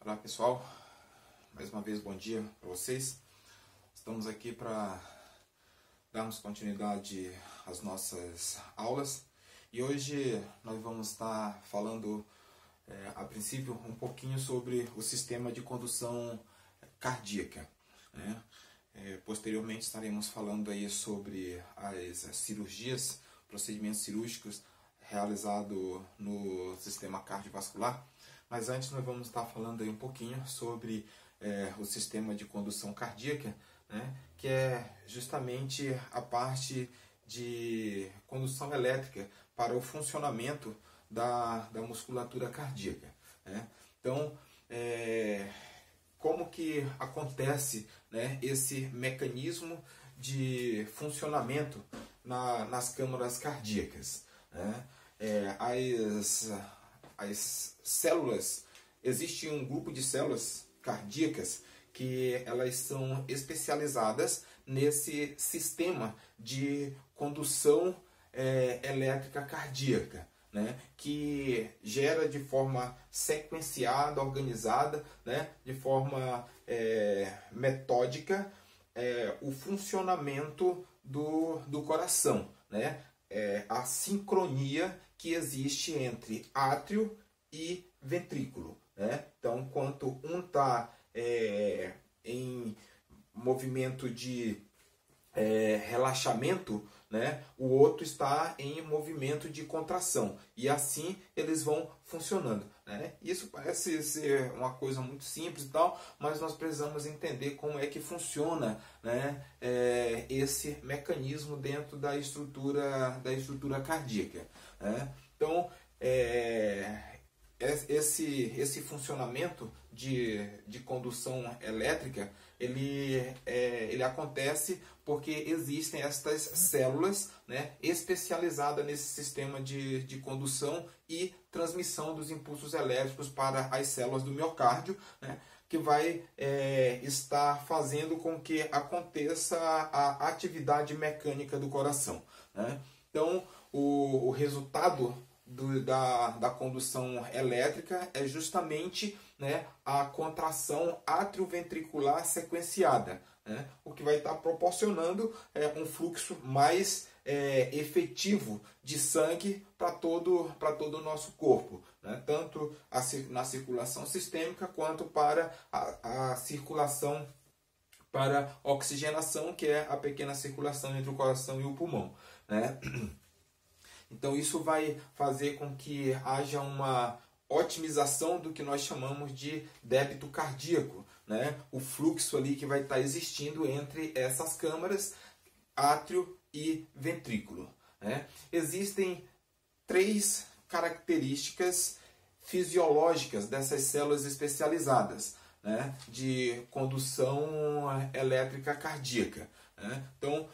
Olá pessoal, mais uma vez bom dia para vocês. Estamos aqui para darmos continuidade às nossas aulas e hoje nós vamos estar falando a princípio um pouquinho sobre o sistema de condução cardíaca, né? Posteriormente estaremos falando aí sobre as cirurgias, procedimentos cirúrgicos realizados no sistema cardiovascular. Mas antes nós vamos estar falando aí um pouquinho sobre o sistema de condução cardíaca, né, que é justamente a parte de condução elétrica para o funcionamento da musculatura cardíaca, né? Então, como que acontece, né, esse mecanismo de funcionamento nas câmaras cardíacas, né? As células, existe um grupo de células cardíacas que elas são especializadas nesse sistema de condução elétrica cardíaca, né, que gera de forma sequenciada, organizada, né, de forma metódica o funcionamento do coração, né, a sincronia que existe entre átrio e ventrículo, né? Então, enquanto um está em movimento de relaxamento, né, o outro está em movimento de contração. E assim eles vão funcionando, né? Isso parece ser uma coisa muito simples e tal, mas nós precisamos entender como é que funciona, né, esse mecanismo dentro da estrutura cardíaca, né? Então, esse funcionamento de condução elétrica, ele acontece porque existem estas células, né, especializadas nesse sistema de condução e transmissão dos impulsos elétricos para as células do miocárdio, né, que vai estar fazendo com que aconteça a atividade mecânica do coração, né? Então, o resultado da condução elétrica é justamente, né, a contração atrioventricular sequenciada, né, o que vai estar proporcionando um fluxo mais efetivo de sangue para todo o nosso corpo, né, tanto na circulação sistêmica quanto para a circulação para oxigenação, que é a pequena circulação entre o coração e o pulmão, né? Então isso vai fazer com que haja uma otimização do que nós chamamos de débito cardíaco, né? O fluxo ali que vai estar existindo entre essas câmaras, átrio e ventrículo, né? Existem 3 características fisiológicas dessas células especializadas, né, de condução elétrica cardíaca, né? Então,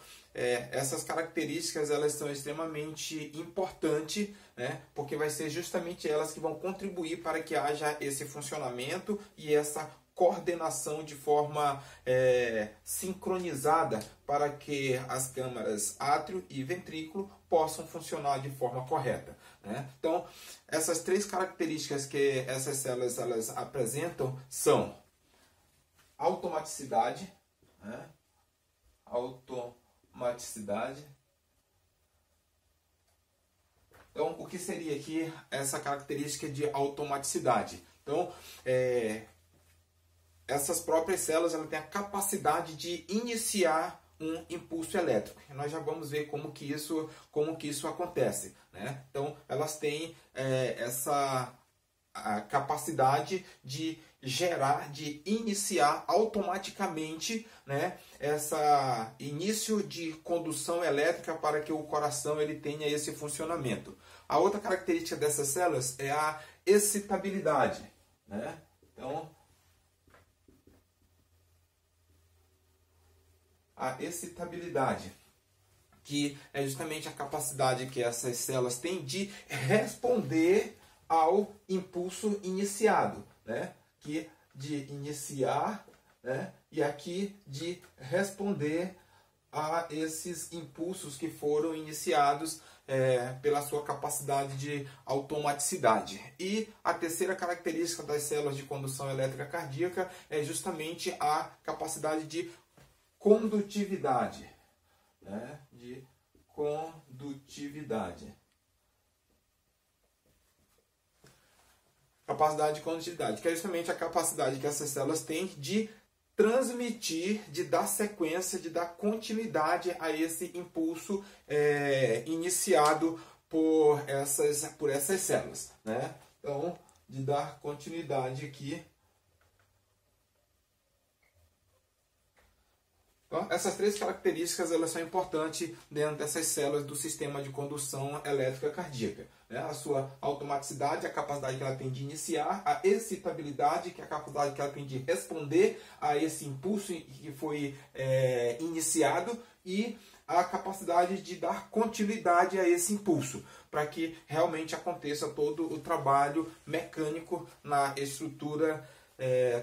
essas características elas são extremamente importantes, né, porque vai ser justamente elas que vão contribuir para que haja esse funcionamento e essa coordenação de forma sincronizada para que as câmaras átrio e ventrículo possam funcionar de forma correta, né? Então, essas 3 características que essas células elas apresentam são automaticidade, né? Automaticidade. Então, o que seria aqui essa característica de automaticidade? Então, essas próprias células elas têm a capacidade de iniciar um impulso elétrico. E nós já vamos ver como que isso acontece, né? Então, elas têm a capacidade de gerar, de iniciar automaticamente, né, essa início de condução elétrica para que o coração ele tenha esse funcionamento. A outra característica dessas células é a excitabilidade, né? Então, a excitabilidade, que é justamente a capacidade que essas células têm de responder ao impulso iniciado, né? Que de iniciar, né? E aqui de responder a esses impulsos que foram iniciados pela sua capacidade de automaticidade. E a terceira característica das células de condução elétrica cardíaca é justamente a capacidade de condutividade, né? De condutividade. Capacidade de condutividade, que é justamente a capacidade que essas células têm de transmitir, de dar sequência, de dar continuidade a esse impulso iniciado por essas células, né? Então, de dar continuidade aqui. Então, essas três características elas são importantes dentro dessas células do sistema de condução elétrica cardíaca, né? A sua automaticidade, a capacidade que ela tem de iniciar, a excitabilidade, que é a capacidade que ela tem de responder a esse impulso que foi iniciado, e a capacidade de dar continuidade a esse impulso, para que realmente aconteça todo o trabalho mecânico na estrutura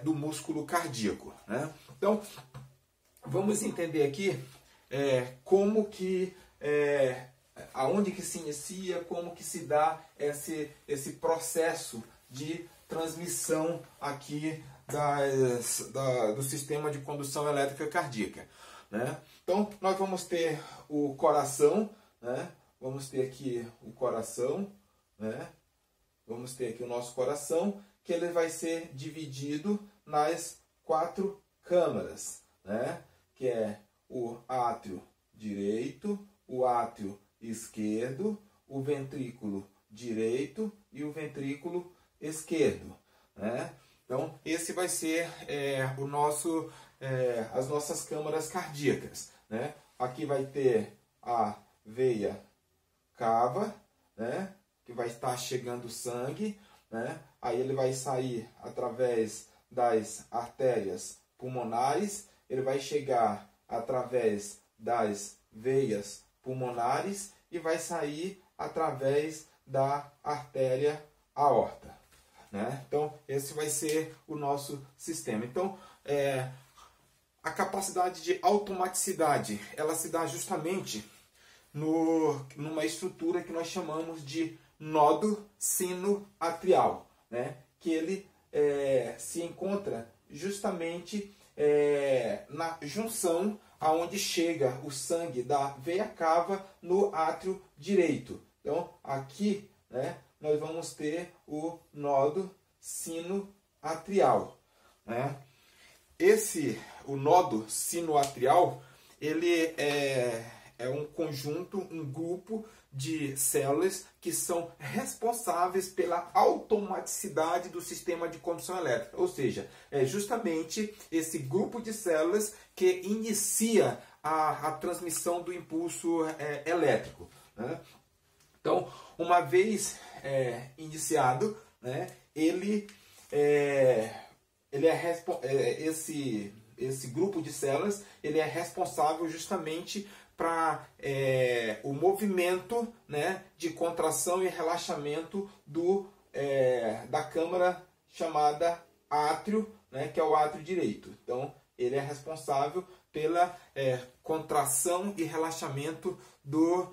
do músculo cardíaco, né? Então, vamos entender aqui como que, aonde que se inicia, como que se dá esse processo de transmissão aqui do sistema de condução elétrica cardíaca, né? Então, nós vamos ter o coração, né? Vamos ter aqui o coração, né? Vamos ter aqui o nosso coração, que ele vai ser dividido nas 4 câmaras, né? Que é o átrio direito, o átrio esquerdo, o ventrículo direito e o ventrículo esquerdo, né? Então, esse vai ser as nossas câmaras cardíacas, né? Aqui vai ter a veia cava, né? Que vai estar chegando sangue, né? Aí ele vai sair através das artérias pulmonares, ele vai chegar através das veias pulmonares e vai sair através da artéria aorta, né? Então, esse vai ser o nosso sistema. Então, a capacidade de automaticidade, ela se dá justamente numa estrutura que nós chamamos de nodo sinoatrial, né? Que ele se encontra justamente na junção aonde chega o sangue da veia cava no átrio direito. Então, aqui, né, nós vamos ter o nodo sinoatrial, né? O nodo sinoatrial, ele é um conjunto, um grupo de células que são responsáveis pela automaticidade do sistema de condução elétrica. Ou seja, é justamente esse grupo de células que inicia a transmissão do impulso elétrico, né? Então, uma vez iniciado, né, esse grupo de células ele é responsável justamente para o movimento, né, de contração e relaxamento da câmara chamada átrio, né, que é o átrio direito. Então, ele é responsável pela contração e relaxamento dos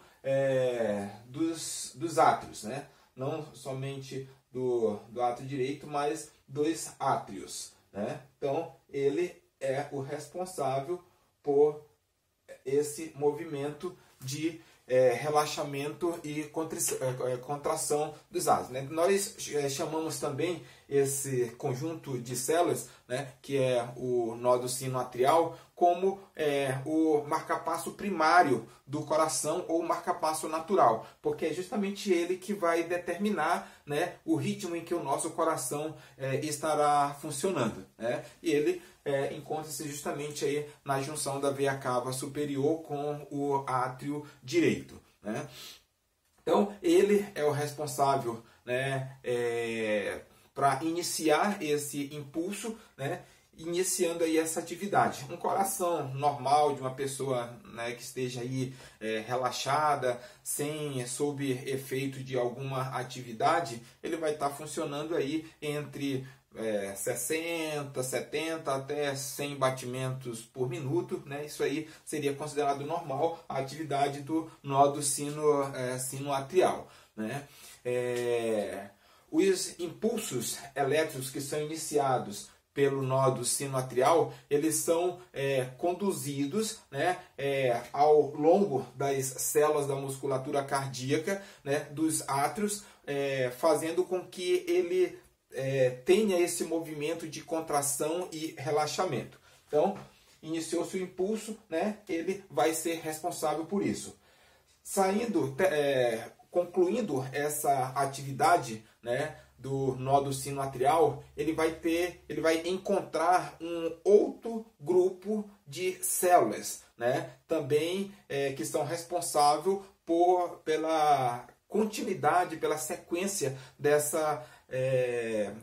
átrios, né? Não somente do átrio direito, mas dos átrios, né? Então, ele é o responsável por esse movimento de relaxamento e contração dos átrios, né? Nós chamamos também esse conjunto de células, né, que é o nódo sinoatrial, como o marcapasso primário do coração ou marcapasso natural, porque é justamente ele que vai determinar, né, o ritmo em que o nosso coração estará funcionando, né? E ele encontra-se justamente aí na junção da veia cava superior com o átrio direito, né? Então, ele é o responsável, né, para iniciar esse impulso, né, iniciando aí essa atividade. Um coração normal de uma pessoa, né, que esteja aí relaxada, sob efeito de alguma atividade, ele vai estar funcionando aí entre 60, 70 até 100 batimentos por minuto, né? Isso aí seria considerado normal a atividade do nódo sinoatrial, né? Os impulsos elétricos que são iniciados pelo nódo sinoatrial, eles são conduzidos, né, ao longo das células da musculatura cardíaca, né, dos átrios, fazendo com que ele tenha esse movimento de contração e relaxamento. Então, iniciou-se o impulso, né, ele vai ser responsável por isso. Concluindo essa atividade, né, do nódo sinoatrial, ele vai encontrar um outro grupo de células, né, também que são responsáveis pela continuidade, pela sequência dessa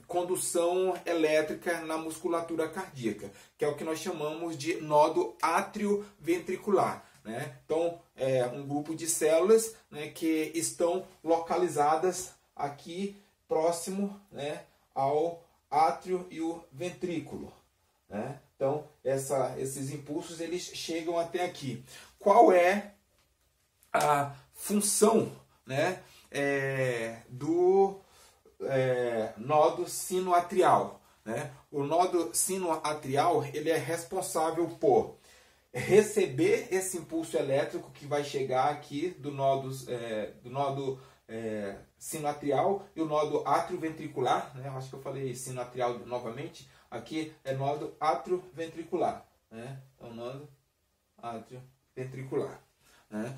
condução elétrica na musculatura cardíaca, que é o que nós chamamos de nódo átrio-ventricular, né? Então, um grupo de células, né, que estão localizadas aqui próximo, né, ao átrio e o ventrículo, né? Então, esses impulsos eles chegam até aqui. Qual é a função, né, do nódo sinoatrial, né? O nódo sinoatrial ele é responsável por receber esse impulso elétrico que vai chegar aqui do nódo sinoatrial e o nódo átrio-ventricular, né? Eu acho que eu falei sinoatrial novamente. Aqui é nódo átrio-ventricular, né? É o nódo átrio-ventricular, né?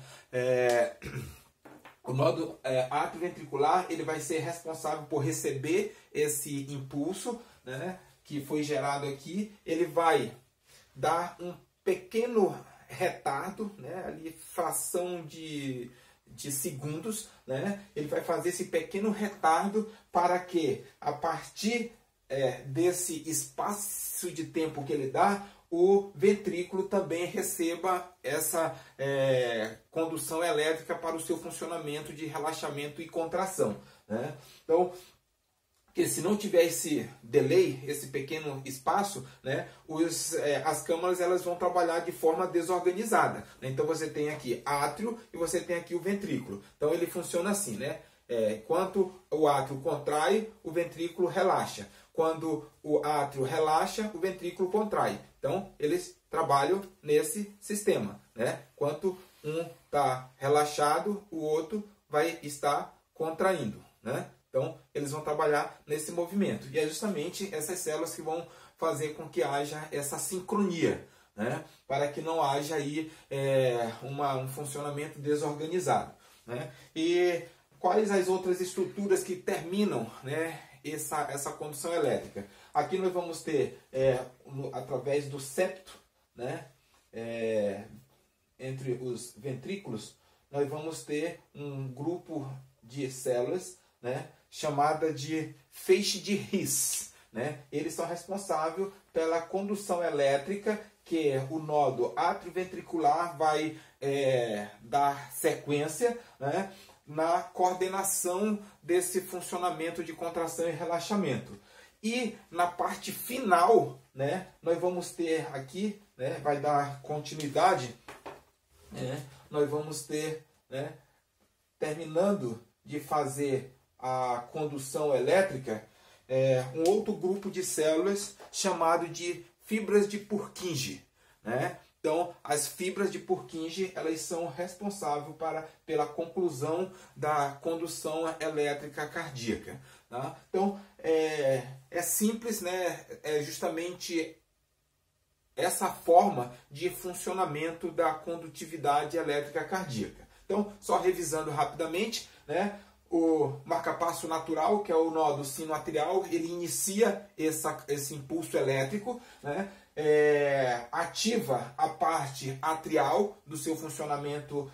O nódo átrio-ventricular ele vai ser responsável por receber esse impulso, né, que foi gerado aqui. Ele vai dar um pequeno retardo, né, ali fração de segundos, né? Ele vai fazer esse pequeno retardo para que, a partir desse espaço de tempo que ele dá, o ventrículo também receba essa condução elétrica para o seu funcionamento de relaxamento e contração, né? Então, porque se não tiver esse delay, esse pequeno espaço, né, as câmaras elas vão trabalhar de forma desorganizada, né? Então você tem aqui átrio e você tem aqui o ventrículo. Então ele funciona assim, né? Enquanto o átrio contrai, o ventrículo relaxa. Quando o átrio relaxa, o ventrículo contrai. Então eles trabalham nesse sistema, né? Enquanto um está relaxado, o outro vai estar contraindo, né? Então, eles vão trabalhar nesse movimento. E é justamente essas células que vão fazer com que haja essa sincronia, né? Para que não haja aí um funcionamento desorganizado, né? E quais as outras estruturas que terminam, né, essa condução elétrica? Aqui nós vamos ter, através do septo, né, entre os ventrículos, nós vamos ter um grupo de células, né, chamada de feixe de His, né? Eles são responsáveis pela condução elétrica que o nódo átrio-ventricular vai dar sequência, né, na coordenação desse funcionamento de contração e relaxamento. E na parte final, né, nós vamos ter aqui, né, vai dar continuidade, né, nós vamos ter, né, terminando de fazer a condução elétrica, um outro grupo de células chamado de fibras de Purkinje, né? Então, as fibras de Purkinje elas são responsáveis pela conclusão da condução elétrica cardíaca, tá? Então, é simples, né? É justamente essa forma de funcionamento da condutividade elétrica cardíaca. Então, só revisando rapidamente, né? O marcapasso natural, que é o nódo sinoatrial, ele inicia esse impulso elétrico, né? Ativa a parte atrial do seu funcionamento,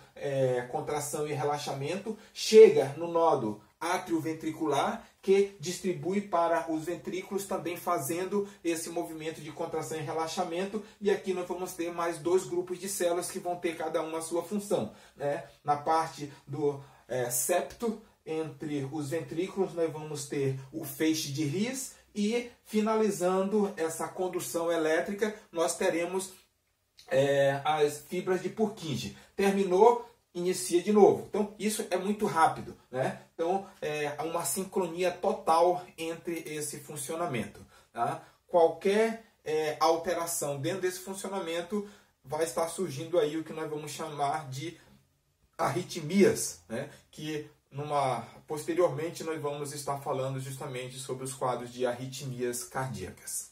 contração e relaxamento, chega no nódo átrio-ventricular, que distribui para os ventrículos também fazendo esse movimento de contração e relaxamento. E aqui nós vamos ter mais dois grupos de células que vão ter cada uma a sua função, né? Na parte do septo, entre os ventrículos, nós vamos ter o feixe de His, e finalizando essa condução elétrica, nós teremos as fibras de Purkinje. Terminou, inicia de novo. Então, isso é muito rápido, né? Então, há uma sincronia total entre esse funcionamento. Tá? Qualquer alteração dentro desse funcionamento vai estar surgindo aí o que nós vamos chamar de arritmias, né? Que posteriormente nós vamos estar falando justamente sobre os quadros de arritmias cardíacas.